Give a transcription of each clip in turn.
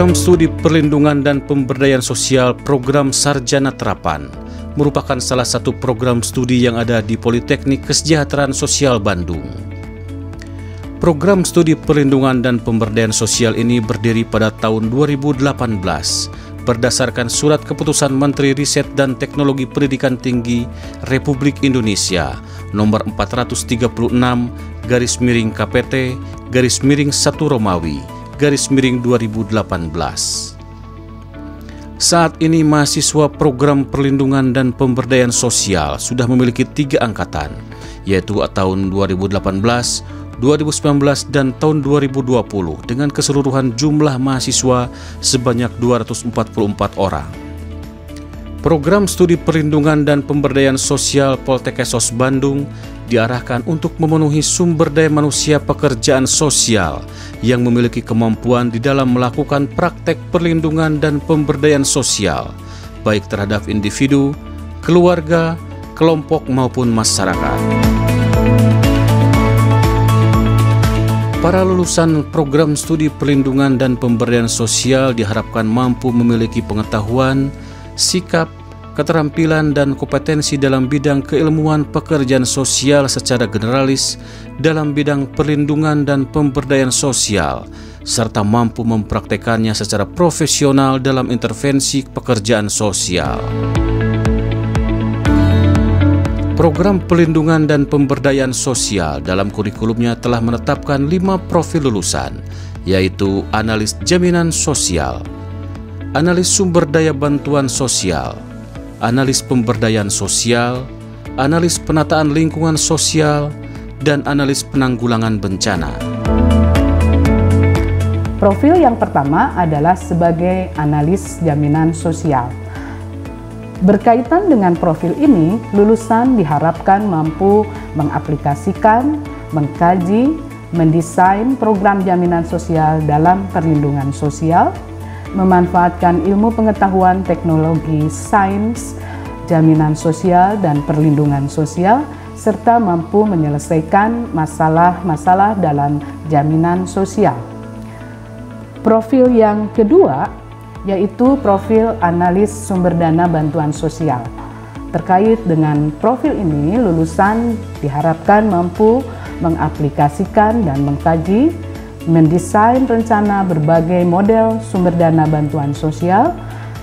Program Studi Perlindungan dan Pemberdayaan Sosial Program Sarjana Terapan merupakan salah satu program studi yang ada di Politeknik Kesejahteraan Sosial Bandung. Program Studi Perlindungan dan Pemberdayaan Sosial ini berdiri pada tahun 2018 berdasarkan Surat Keputusan Menteri Riset dan Teknologi Pendidikan Tinggi Republik Indonesia nomor 436/KPT/1 Romawi /2018. Saat ini mahasiswa program perlindungan dan pemberdayaan sosial sudah memiliki 3 angkatan, yaitu tahun 2018, 2019, dan tahun 2020 dengan keseluruhan jumlah mahasiswa sebanyak 244 orang. Program Studi Perlindungan dan Pemberdayaan Sosial Poltekkes Bandung diarahkan untuk memenuhi sumber daya manusia pekerjaan sosial yang memiliki kemampuan di dalam melakukan praktek perlindungan dan pemberdayaan sosial, baik terhadap individu, keluarga, kelompok maupun masyarakat. Para lulusan program studi perlindungan dan pemberdayaan sosial diharapkan mampu memiliki pengetahuan, sikap, keterampilan, dan kompetensi dalam bidang keilmuan pekerjaan sosial secara generalis dalam bidang perlindungan dan pemberdayaan sosial, serta mampu mempraktekannya secara profesional dalam intervensi pekerjaan sosial. Program Perlindungan dan Pemberdayaan Sosial dalam kurikulumnya telah menetapkan 5 profil lulusan, yaitu analis jaminan sosial, analis sumber daya bantuan sosial, analis pemberdayaan sosial, analis penataan lingkungan sosial, dan analis penanggulangan bencana. Profil yang pertama adalah sebagai analis jaminan sosial. Berkaitan dengan profil ini, lulusan diharapkan mampu mengaplikasikan, mengkaji, mendesain program jaminan sosial dalam perlindungan sosial, memanfaatkan ilmu pengetahuan teknologi sains, jaminan sosial dan perlindungan sosial, serta mampu menyelesaikan masalah-masalah dalam jaminan sosial. Profil yang kedua yaitu profil analis sumber dana bantuan sosial. Terkait dengan profil ini, lulusan diharapkan mampu mengaplikasikan dan mengkaji, mendesain rencana berbagai model sumber dana bantuan sosial,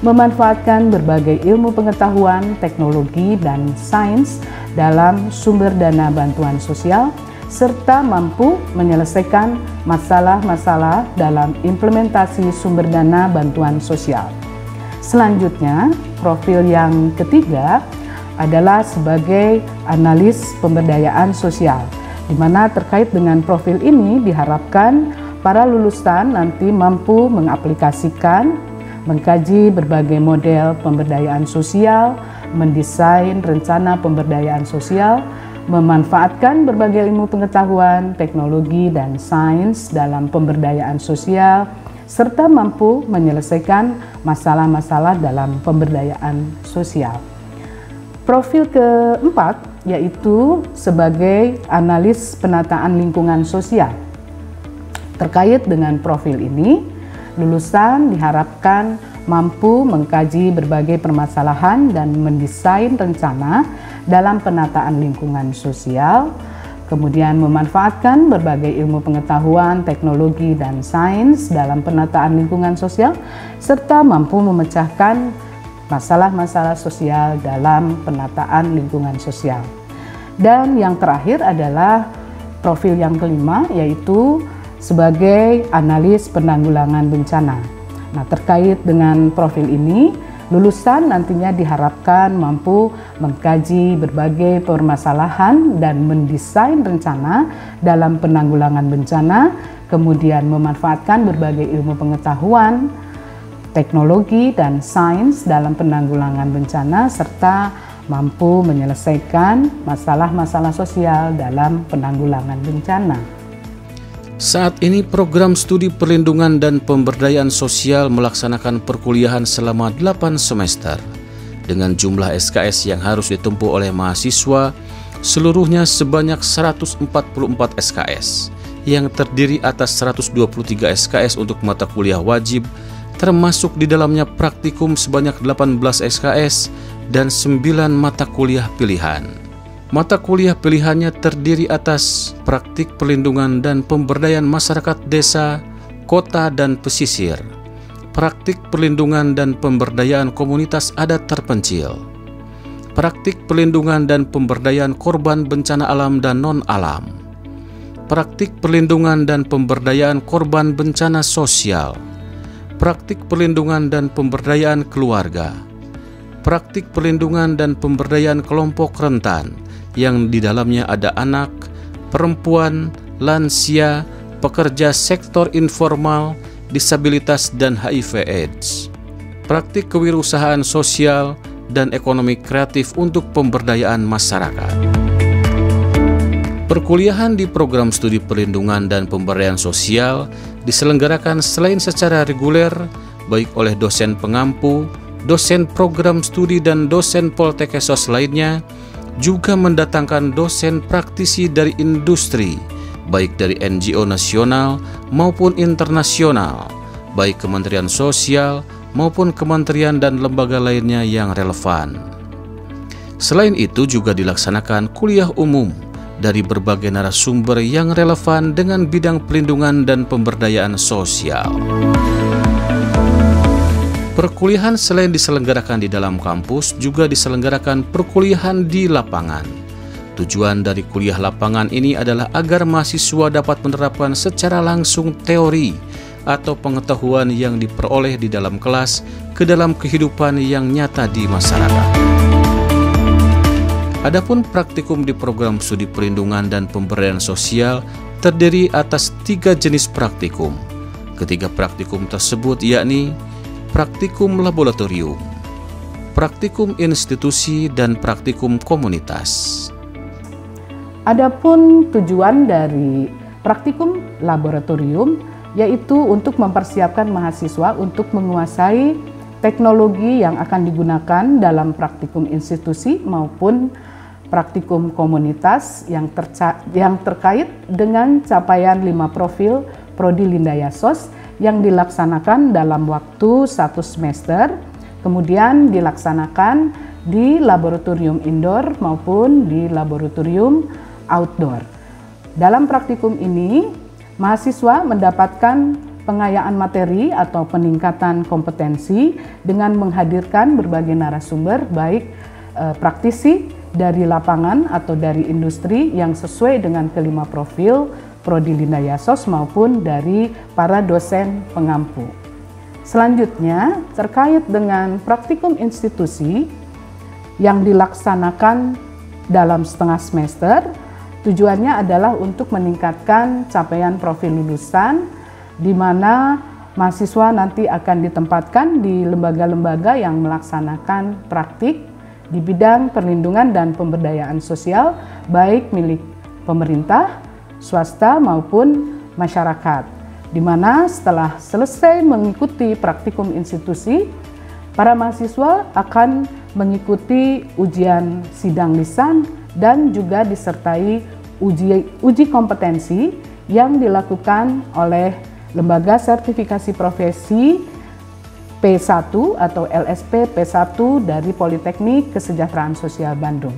memanfaatkan berbagai ilmu pengetahuan, teknologi, dan sains dalam sumber dana bantuan sosial, serta mampu menyelesaikan masalah-masalah dalam implementasi sumber dana bantuan sosial. Selanjutnya, profil yang ketiga adalah sebagai analis pemberdayaan sosial, di mana terkait dengan profil ini diharapkan para lulusan nanti mampu mengaplikasikan, mengkaji berbagai model pemberdayaan sosial, mendesain rencana pemberdayaan sosial, memanfaatkan berbagai ilmu pengetahuan, teknologi, dan sains dalam pemberdayaan sosial, serta mampu menyelesaikan masalah-masalah dalam pemberdayaan sosial. Profil keempat yaitu sebagai analis penataan lingkungan sosial. Terkait dengan profil ini, lulusan diharapkan mampu mengkaji berbagai permasalahan dan mendesain rencana dalam penataan lingkungan sosial, kemudian memanfaatkan berbagai ilmu pengetahuan, teknologi, dan sains dalam penataan lingkungan sosial, serta mampu memecahkan masalah-masalah sosial dalam penataan lingkungan sosial. Dan yang terakhir adalah profil yang kelima, yaitu sebagai analis penanggulangan bencana. Nah, terkait dengan profil ini, lulusan nantinya diharapkan mampu mengkaji berbagai permasalahan dan mendesain rencana dalam penanggulangan bencana, kemudian memanfaatkan berbagai ilmu pengetahuan, teknologi, dan sains dalam penanggulangan bencana, serta mampu menyelesaikan masalah-masalah sosial dalam penanggulangan bencana. Saat ini program studi perlindungan dan pemberdayaan sosial melaksanakan perkuliahan selama 8 semester dengan jumlah SKS yang harus ditempuh oleh mahasiswa seluruhnya sebanyak 144 SKS yang terdiri atas 123 SKS untuk mata kuliah wajib termasuk di dalamnya praktikum sebanyak 18 SKS dan 9 mata kuliah pilihan. Mata kuliah pilihannya terdiri atas praktik perlindungan dan pemberdayaan masyarakat desa, kota, dan pesisir, praktik perlindungan dan pemberdayaan komunitas adat terpencil, praktik perlindungan dan pemberdayaan korban bencana alam dan non-alam, praktik perlindungan dan pemberdayaan korban bencana sosial, praktik perlindungan dan pemberdayaan keluarga, praktik perlindungan dan pemberdayaan kelompok rentan yang di dalamnya ada anak, perempuan, lansia, pekerja sektor informal, disabilitas, dan HIV/AIDS, praktik kewirausahaan sosial dan ekonomi kreatif untuk pemberdayaan masyarakat. Perkuliahan di program studi perlindungan dan pemberdayaan sosial diselenggarakan selain secara reguler, baik oleh dosen pengampu, dosen program studi, dan dosen poltekesos lainnya, juga mendatangkan dosen praktisi dari industri, baik dari NGO nasional maupun internasional, baik Kementerian Sosial maupun kementerian dan lembaga lainnya yang relevan. Selain itu juga dilaksanakan kuliah umum dari berbagai narasumber yang relevan dengan bidang perlindungan dan pemberdayaan sosial. Perkuliahan selain diselenggarakan di dalam kampus, juga diselenggarakan perkuliahan di lapangan. Tujuan dari kuliah lapangan ini adalah agar mahasiswa dapat menerapkan secara langsung teori atau pengetahuan yang diperoleh di dalam kelas ke dalam kehidupan yang nyata di masyarakat. Adapun praktikum di program studi perlindungan dan pemberdayaan sosial terdiri atas 3 jenis praktikum. Ketiga praktikum tersebut yakni praktikum laboratorium, praktikum institusi, dan praktikum komunitas. Adapun tujuan dari praktikum laboratorium yaitu untuk mempersiapkan mahasiswa untuk menguasai teknologi yang akan digunakan dalam praktikum institusi maupun praktikum komunitas yang terkait dengan capaian 5 profil Prodi Lindayasos yang dilaksanakan dalam waktu 1 semester, kemudian dilaksanakan di laboratorium indoor maupun di laboratorium outdoor. Dalam praktikum ini, mahasiswa mendapatkan pengayaan materi atau peningkatan kompetensi dengan menghadirkan berbagai narasumber, baik praktisi dari lapangan atau dari industri yang sesuai dengan kelima profil Prodi Lindayasos maupun dari para dosen pengampu. Selanjutnya, terkait dengan praktikum institusi yang dilaksanakan dalam setengah semester, tujuannya adalah untuk meningkatkan capaian profil lulusan, di mana mahasiswa nanti akan ditempatkan di lembaga-lembaga yang melaksanakan praktik di bidang perlindungan dan pemberdayaan sosial, baik milik pemerintah, swasta maupun masyarakat, di mana setelah selesai mengikuti praktikum institusi, para mahasiswa akan mengikuti ujian sidang lisan dan juga disertai uji kompetensi yang dilakukan oleh Lembaga Sertifikasi Profesi P1 atau LSP P1 dari Politeknik Kesejahteraan Sosial Bandung.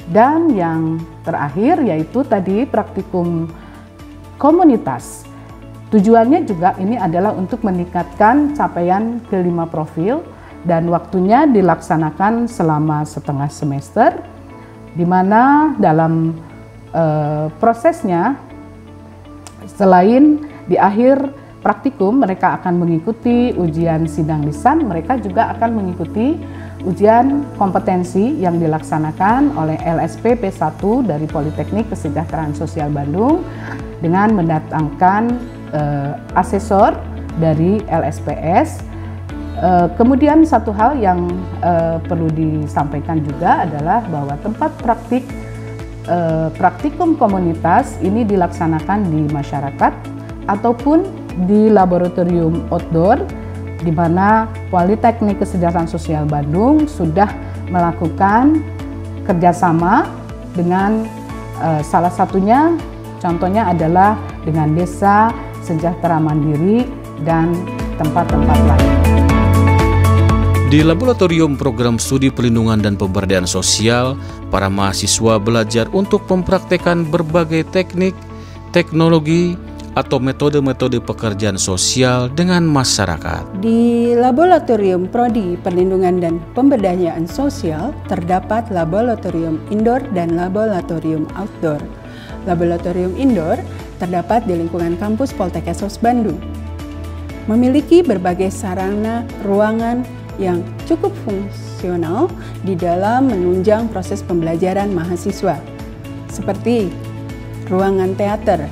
Dan yang terakhir yaitu tadi praktikum komunitas. Tujuannya juga ini adalah untuk meningkatkan capaian kelima profil dan waktunya dilaksanakan selama setengah semester, di mana dalam prosesnya selain di akhir praktikum mereka akan mengikuti ujian sidang lisan, mereka juga akan mengikuti ujian kompetensi yang dilaksanakan oleh LSP P1 dari Politeknik Kesejahteraan Sosial Bandung dengan mendatangkan asesor dari LSPS. Kemudian satu hal yang perlu disampaikan juga adalah bahwa tempat praktikum komunitas ini dilaksanakan di masyarakat ataupun di laboratorium outdoor, di mana Politeknik Kesejahteraan Sosial Bandung sudah melakukan kerjasama dengan salah satunya, contohnya adalah dengan Desa Sejahtera Mandiri dan tempat-tempat lain. Di Laboratorium Program Studi Perlindungan dan Pemberdayaan Sosial, para mahasiswa belajar untuk mempraktekkan berbagai teknik, teknologi, atau metode-metode pekerjaan sosial dengan masyarakat. Di Laboratorium Prodi Perlindungan dan Pemberdayaan Sosial terdapat Laboratorium Indoor dan Laboratorium Outdoor. Laboratorium Indoor terdapat di lingkungan kampus Poltekkes Sos Bandung. Memiliki berbagai sarana ruangan yang cukup fungsional di dalam menunjang proses pembelajaran mahasiswa, seperti ruangan teater.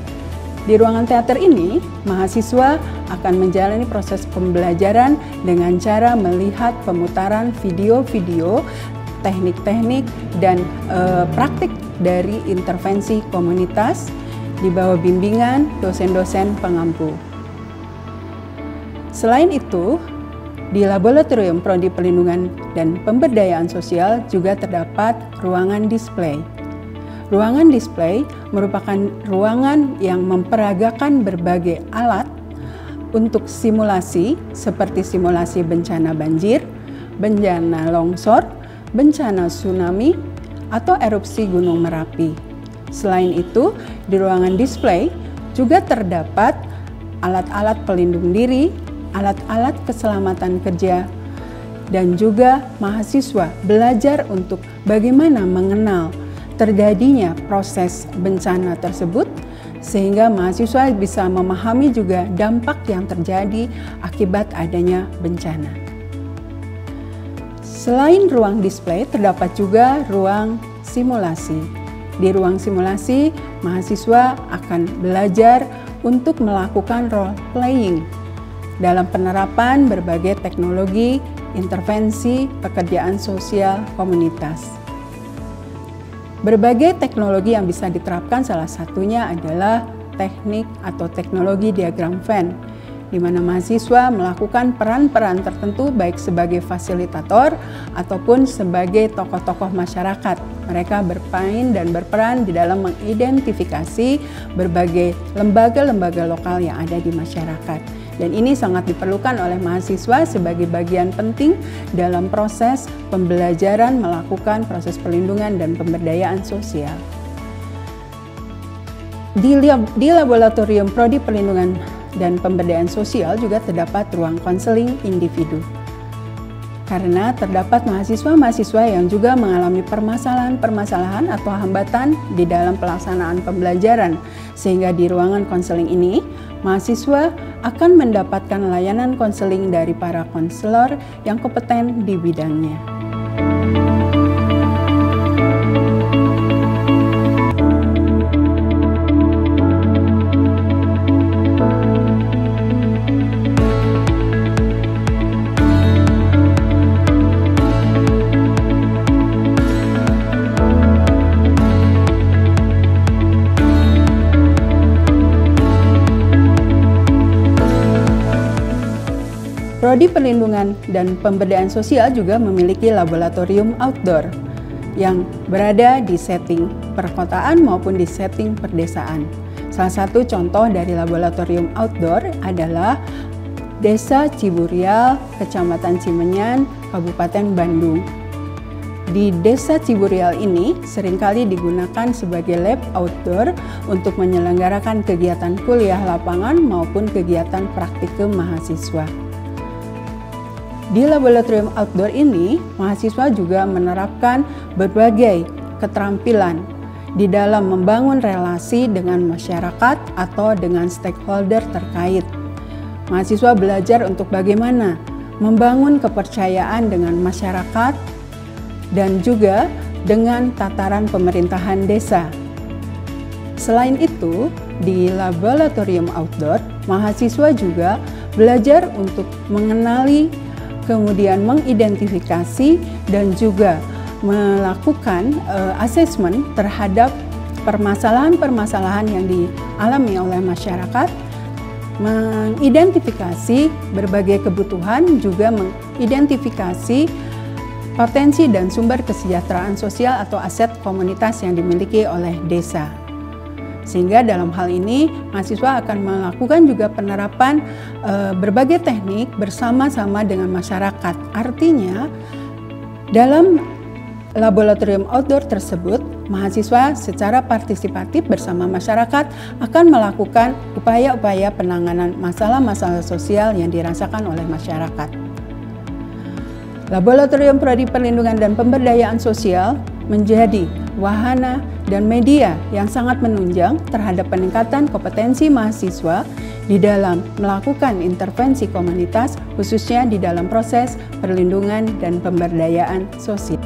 Di ruangan teater ini, mahasiswa akan menjalani proses pembelajaran dengan cara melihat pemutaran video-video, teknik-teknik, dan praktik dari intervensi komunitas di bawah bimbingan dosen-dosen pengampu. Selain itu, di Laboratorium Prodi Perlindungan dan Pemberdayaan Sosial juga terdapat ruangan display. Ruangan display merupakan ruangan yang memperagakan berbagai alat untuk simulasi seperti simulasi bencana banjir, bencana longsor, bencana tsunami, atau erupsi Gunung Merapi. Selain itu, di ruangan display juga terdapat alat-alat pelindung diri, alat-alat keselamatan kerja, dan juga mahasiswa belajar untuk bagaimana mengenal terjadinya proses bencana tersebut, sehingga mahasiswa bisa memahami juga dampak yang terjadi akibat adanya bencana. Selain ruang display, terdapat juga ruang simulasi. Di ruang simulasi, mahasiswa akan belajar untuk melakukan role playing dalam penerapan berbagai teknologi intervensi pekerjaan sosial komunitas. Berbagai teknologi yang bisa diterapkan salah satunya adalah teknik atau teknologi diagram Venn, di mana mahasiswa melakukan peran-peran tertentu baik sebagai fasilitator ataupun sebagai tokoh-tokoh masyarakat. Mereka bermain dan berperan di dalam mengidentifikasi berbagai lembaga-lembaga lokal yang ada di masyarakat. Dan ini sangat diperlukan oleh mahasiswa sebagai bagian penting dalam proses pembelajaran melakukan proses perlindungan dan pemberdayaan sosial. Di Laboratorium Prodi Perlindungan dan Pemberdayaan Sosial juga terdapat ruang konseling individu. Karena terdapat mahasiswa-mahasiswa yang juga mengalami permasalahan-permasalahan atau hambatan di dalam pelaksanaan pembelajaran, sehingga di ruangan konseling ini, mahasiswa akan mendapatkan layanan konseling dari para konselor yang kompeten di bidangnya. Prodi Perlindungan dan Pemberdayaan Sosial juga memiliki laboratorium outdoor yang berada di setting perkotaan maupun di setting perdesaan. Salah satu contoh dari laboratorium outdoor adalah Desa Ciburial, Kecamatan Cimenyan, Kabupaten Bandung. Di Desa Ciburial ini seringkali digunakan sebagai lab outdoor untuk menyelenggarakan kegiatan kuliah lapangan maupun kegiatan praktikum mahasiswa. Di laboratorium outdoor ini, mahasiswa juga menerapkan berbagai keterampilan di dalam membangun relasi dengan masyarakat atau dengan stakeholder terkait. Mahasiswa belajar untuk bagaimana membangun kepercayaan dengan masyarakat dan juga dengan tataran pemerintahan desa. Selain itu, di laboratorium outdoor, mahasiswa juga belajar untuk mengenali, kemudian mengidentifikasi dan juga melakukan asesmen terhadap permasalahan-permasalahan yang dialami oleh masyarakat, mengidentifikasi berbagai kebutuhan, juga mengidentifikasi potensi dan sumber kesejahteraan sosial atau aset komunitas yang dimiliki oleh desa. Sehingga dalam hal ini mahasiswa akan melakukan juga penerapan berbagai teknik bersama-sama dengan masyarakat. Artinya dalam laboratorium outdoor tersebut, mahasiswa secara partisipatif bersama masyarakat akan melakukan upaya-upaya penanganan masalah-masalah sosial yang dirasakan oleh masyarakat. Laboratorium Prodi Perlindungan dan Pemberdayaan Sosial menjadi wahana dan media yang sangat menunjang terhadap peningkatan kompetensi mahasiswa di dalam melakukan intervensi komunitas, khususnya di dalam proses perlindungan dan pemberdayaan sosial.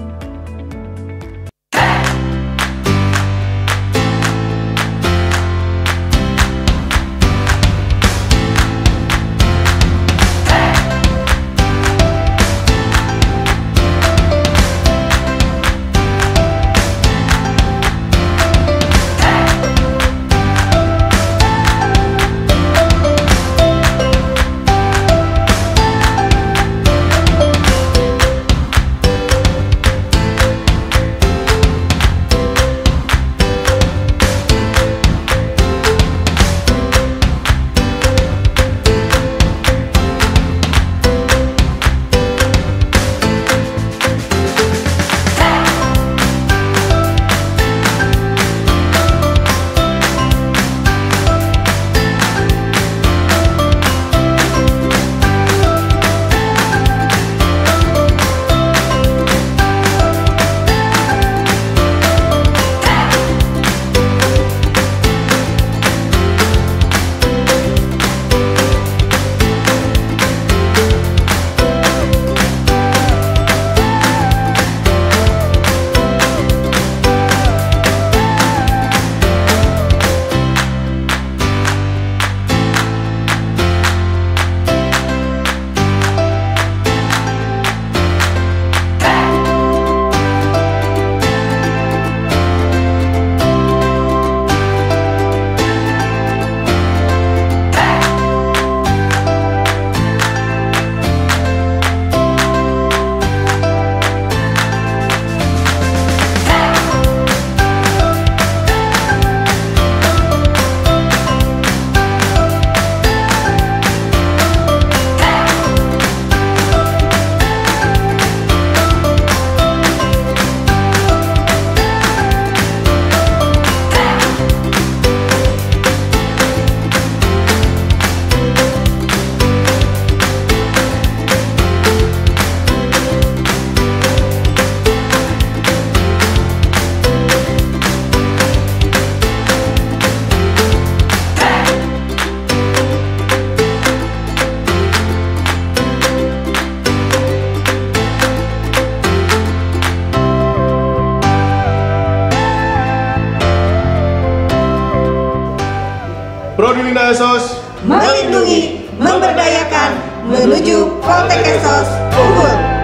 Prodi Linda Esos melindungi, memberdayakan, menuju Poltek Esos unggul.